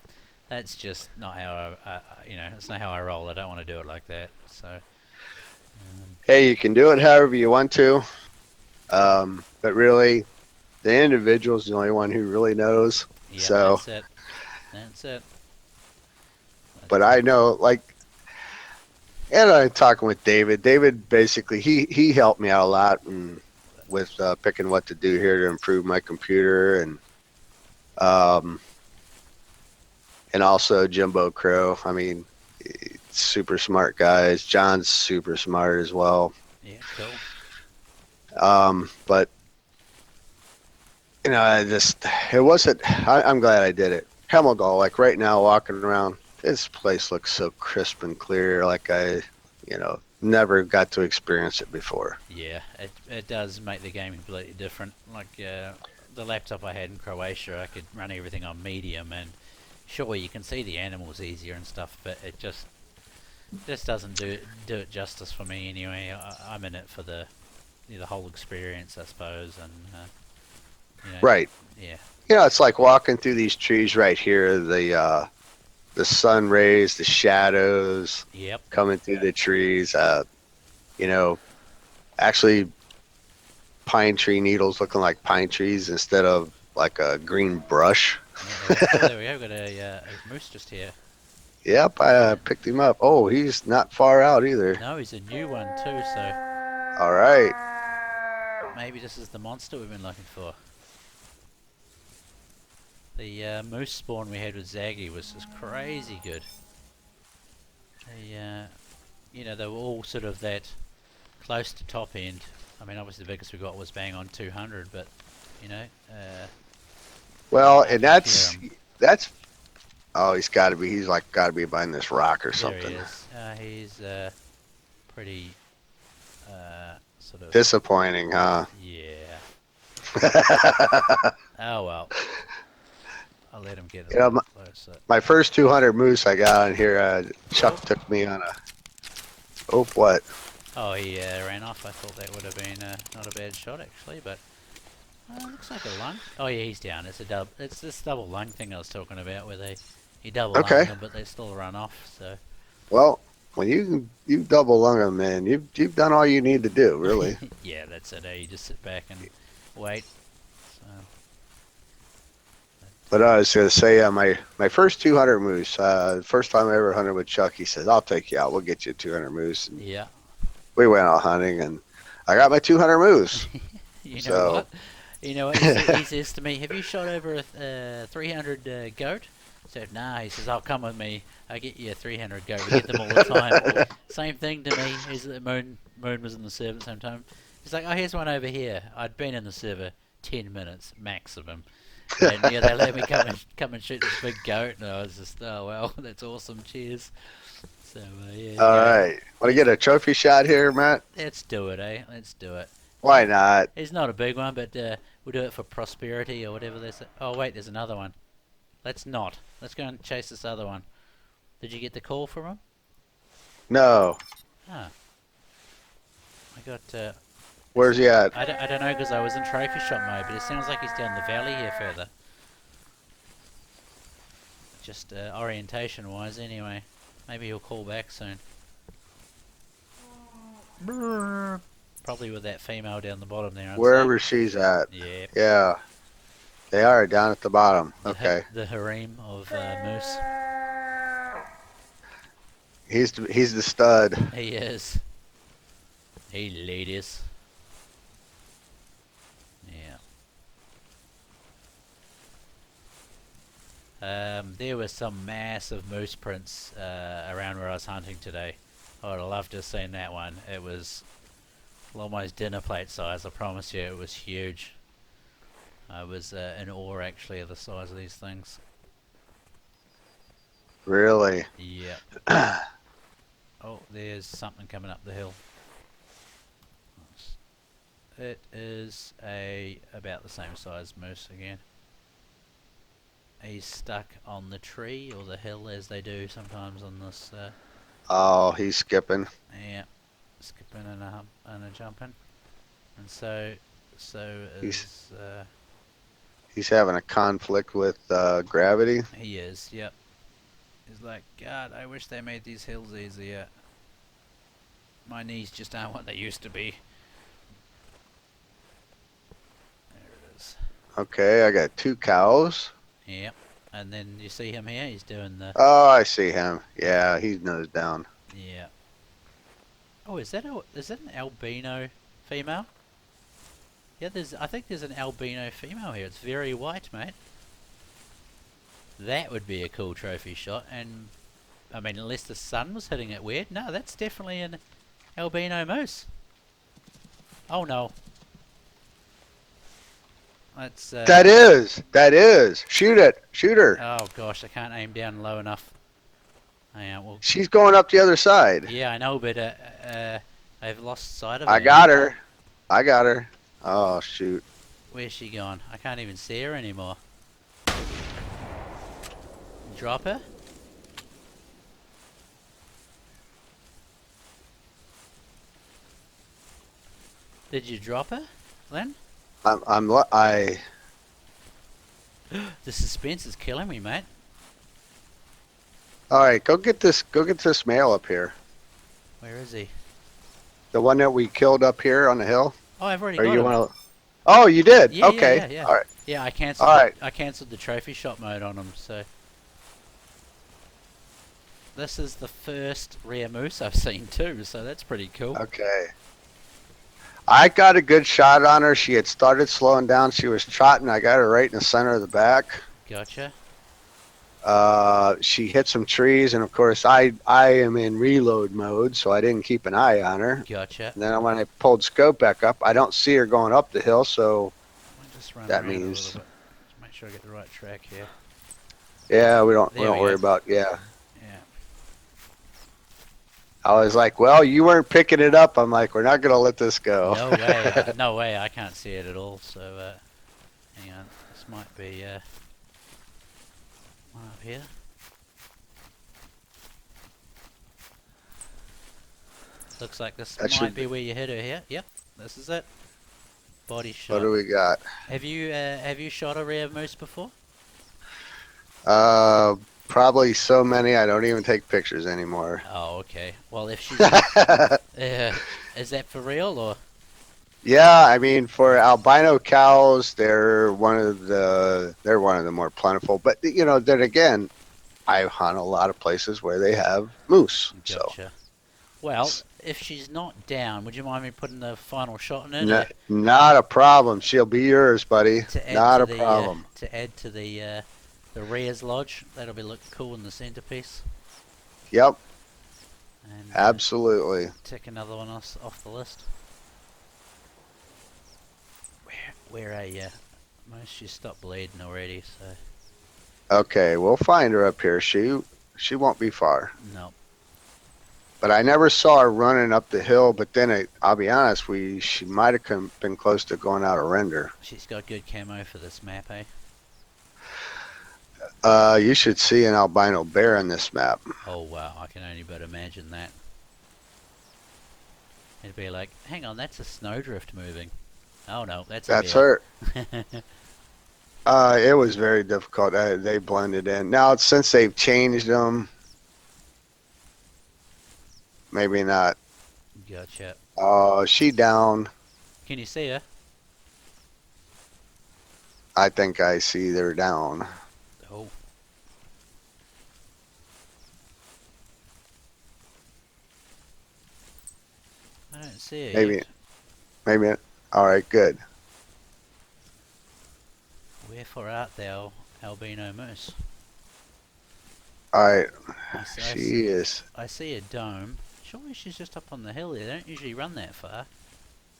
that's just not how it's not how I roll. I don't want to do it like that. So, Hey, you can do it however you want to, but really, the individual is the only one who really knows. yeah, So, that's it. That's it. but That's I know, like, and I'm talking with David. David basically he helped me out a lot with picking what to do here to improve my computer um, and also Jimbo Crow. I mean, super smart guys. John's super smart as well. yeah, cool. But it wasn't. I'm glad I did it. Hemmeldal, like right now, walking around, this place looks so crisp and clear. Like never got to experience it before. Yeah, it does make the game completely different. Like the laptop I had in Croatia, I could run everything on medium, and sure you can see the animals easier and stuff, but it just doesn't do it justice for me anyway. I'm in it for the whole experience, I suppose, and Right. yeah, It's like walking through these trees right here. The sun rays, the shadows yep, coming through the trees. You know, actually pine tree needles looking like pine trees instead of like a green brush. yeah. Oh, there we go. We've got a moose just here. Yep, I picked him up. Oh, he's not far out either. No, he's a new one too, so All right. maybe this is the monster we've been looking for. The moose spawn we had with Zaggy was just crazy good. They, they were all sort of that close to top end. I mean, obviously the biggest we got was bang on 200, but you know, Well, I and can hear him. that's. Oh, he's got to be. He's like got to be behind this rock or There he something. is. He's pretty sort of Disappointing, huh? yeah. Oh well. I'll let him get a You know, little closer. my first 200 moose I got on here, Chuck took me on a. Oh, what? Oh, he ran off. I thought that would have been not a bad shot actually, but looks like a lung. Oh yeah, he's down. It's a dub. It's this double lung thing I was talking about, where you double lung Okay. them, but they still run off. So Well, when you double lung them, man, you've done all you need to do, really. yeah, that's it. You just sit back and wait. So, But I was gonna say, my first 200 moose. First time I ever hunted with Chuck, he says, "I'll take you out. We'll get you 200 moose." And yeah. we went out hunting, and I got my 200 moose. You know So- what? You know what? He says to me, "Have you shot over a 300 goat?" I said, "Nah." He says, "I'll come with me. I get you a 300 goat. We get them all the time." Same thing to me. He's the moon was in the server at the same time. He's like, "Oh, here's one over here." I'd been in the server 10 minutes maximum. And yeah, they let me come and shoot this big goat, and I was just, oh well, that's awesome. Cheers. So yeah. All right, want to get a trophy shot here, Matt? Let's do it, eh? Let's do it. Why not? It's not a big one, but we'll do it for prosperity or whatever they say. Oh wait, there's another one. Let's not. Let's go and chase this other one. Did you get the call from him? No. Ah. I got. Where's he at? I don't know because I was in trophy shot mode, but it sounds like he's down the valley here further. Just orientation wise, anyway. Maybe he'll call back soon. Brrr. Probably with that female down the bottom there. I'd Wherever say. she's at. Yeah. Yeah. They are down at the bottom. Okay. The harem of moose. He's the stud. He is. Hey, ladies. Yeah. There were some massive moose prints around where I was hunting today. I would have loved to have seen that one. It was almost dinner plate size, I promise you. It was huge. I was in awe actually of the size of these things. Really? Yeah. Oh, there's something coming up the hill. It is about the same size moose again. He's stuck on the tree or the hill as they do sometimes on this. Oh, he's skipping. Yeah, skipping and a jumping, and so He's having a conflict with gravity. he is. Yep. He's like, God, I wish they made these hills easier. My knees just aren't what they used to be. There it is. Okay, I got 2 cows. Yep. And then you see him here. He's doing the. Oh, I see him. Yeah, he's nose down. Yeah. Oh, is that an albino female? Yeah, I think there's an albino female here. It's very white, mate. That would be a cool trophy shot, and I mean, unless the sun was hitting it weird. No, that's definitely an albino moose. Oh no. That's That is. Shoot it. Shoot her. oh gosh, I can't aim down low enough. Well, She's going up the other side. yeah, I know, but I've lost sight of her. I got her. I got her. Oh, shoot. Where's she gone? I can't even see her anymore. Drop her? Did you drop her, Len? I The suspense is killing me, mate. All right, go get this male up here. Where is he? The one that we killed up here on the hill. Oh, I've already Or got you him. want to? Oh, you did. Yeah, okay. yeah. All right. Yeah, I cancelled. All right. I cancelled the trophy shot mode on him. So this is the first rare moose I've seen too. So that's pretty cool. Okay. I got a good shot on her. She had started slowing down. She was trotting. I got her right in the center of the back. Gotcha. She hit some trees, and of course, I am in reload mode, so I didn't keep an eye on her. Gotcha. And then when I pulled scope back up, I don't see her going up the hill, so I'll just run that around a means- little bit. Just make sure I get the right track here. yeah, we don't There we worry go. about Yeah. I was like, well, you weren't picking it up. I'm like, we're not gonna let this go. No way. No way. I can't see it at all. So hang on. This might be. One up here. Looks like this That might should be be. where you hit her here. Yep, this is it. Body What shot. do we got? Have you shot a rare moose before? Uh, Probably so many I don't even take pictures anymore. Oh, okay. Well, if she's not, is that for real or? Yeah, I mean, for albino cows, they're one of the more plentiful. But then again, I hunt a lot of places where they have moose. So Gotcha. Well, if she's not down, would you mind me putting the final shot in her not a problem. She'll be yours, buddy. to add Not to a problem. the rear's lodge? That'll be look cool in the centerpiece. Yep, And absolutely. tick another one off the list. Where are you? Most she stopped bleeding already, so Okay, we'll find her up here. She won't be far. no. But I never saw her running up the hill. But then I'll be honest, she might have been close to going out of render. She's got good camo for this map, eh? You should see an albino bear in this map. Oh wow, I can only but imagine that. It'd be like, hang on, that's a snowdrift moving. Oh no, that's a That's bear. her. It was very difficult. They blended in. Now, since they've changed them, maybe not. Gotcha. Oh, she down. Can you see her? I think I see they're down. Oh. I don't see her Maybe, yet. maybe. All right, good. Wherefore art thou, albino moose? All right, I, s- I s- she is. I see a dome. Surely she's just up on the hill there. They don't usually run that far.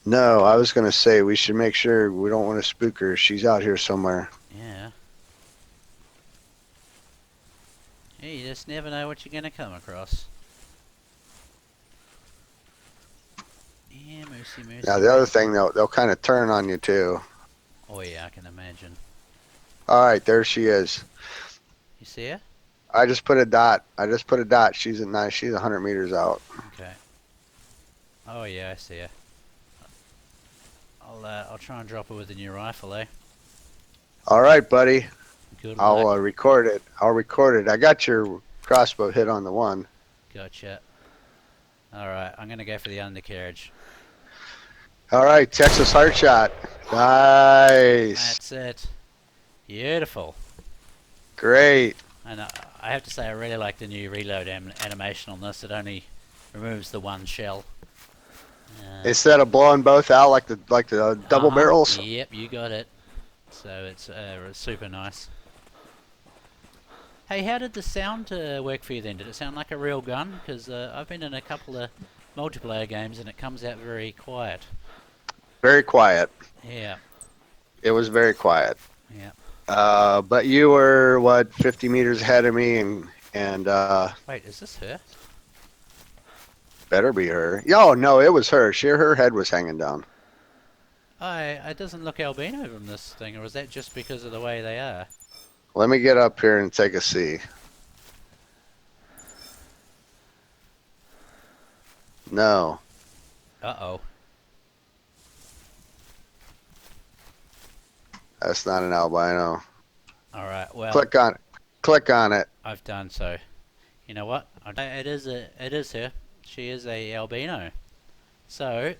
No, I was gonna say we should make sure we don't want to spook her. She's out here somewhere. Yeah. Yeah, you just never know what you're going to come across. Yeah, moosey, moosey. Now the other thing, they'll kind of turn on you too. Oh yeah, I can imagine. All right, there she is. You see her? I just put a dot. She's at nice. She's 100 meters out. Okay. Oh yeah, I see her. I'll try and drop her with a new rifle, eh? All right, buddy. Good I'll luck. record it. I got your crossbow hit on the one. Gotcha. Alright, I'm gonna go for the undercarriage. All right, Texas heart shot. Nice. That's it. Beautiful. Great. And I have to say, I really like the new reload animation on this. It only removes the one shell. Instead of blowing both out like the double barrels. Yep, you got it. So it's super nice. Hey, how did the sound work for you then? Did it sound like a real gun? Because I've been in a couple of multiplayer games and it comes out very quiet. Very quiet. Yeah, It was very quiet. yeah. But you were what 50 meters ahead of me, and Wait, is this her? better be her. Oh no, it was her. Her head was hanging down. It doesn't look albino from this thing, or is that just because of the way they are? Let me get up here and take a see. No. Uh-oh. That's not an albino. Alright, well, Click on it. I've done so. You know what? It is her. She is a albino. So,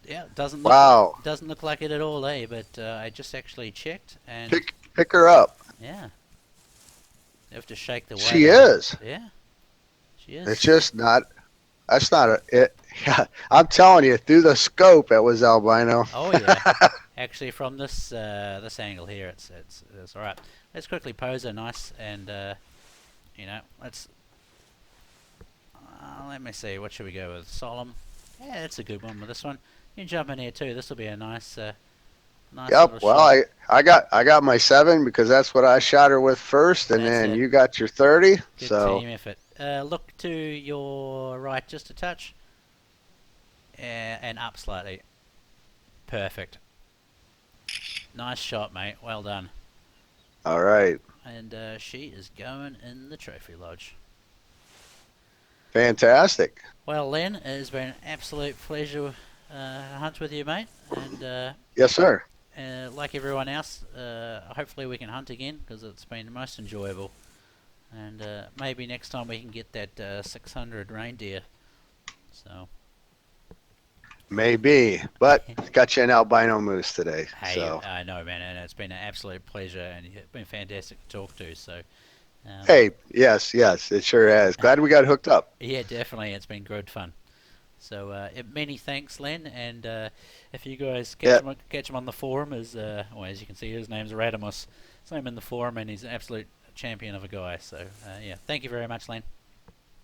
yeah, doesn't look like it at all, eh? But I just actually checked, and Pick her up. yeah, you have to shake the weight. She is. Yeah, she is. It's just not. That's not it. I'm telling you, through the scope, it was albino. Oh yeah. Actually, from this this angle here, it's all right. Let's quickly pose her nice, and let's. Let me see. What should we go with? Solemn. Yeah, that's a good one with this one. You can jump in here too. This will be a nice. Nice Yep. little Well, shot. I got my 7 because that's what I shot her with first, and That's then it. you got your 30. Good So team effort. Look to your right just a touch. And up slightly. Perfect. Nice shot, mate. Well done. all right. and she is going in the trophy lodge. Fantastic. Well, Len, it has been an absolute pleasure hunt with you, mate. And Yes, sir. like everyone else, hopefully we can hunt again because it's been most enjoyable. And maybe next time we can get that 600 reindeer. So. Maybe, but got you an albino moose today. Hey, So, I know, man, and it's been an absolute pleasure, and you've been fantastic to talk to. So, um, hey, yes, yes, it sure has. Glad we got hooked up. yeah, definitely, it's been good fun. So, many thanks, Len, and if you guys Yeah. catch him on the forum, well, as you can see, his name's Radamus. Same in the forum, and he's an absolute champion of a guy. So, yeah, thank you very much, Len.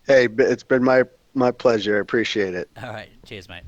Hey, it's been my pleasure. I appreciate it. All right, cheers, mate.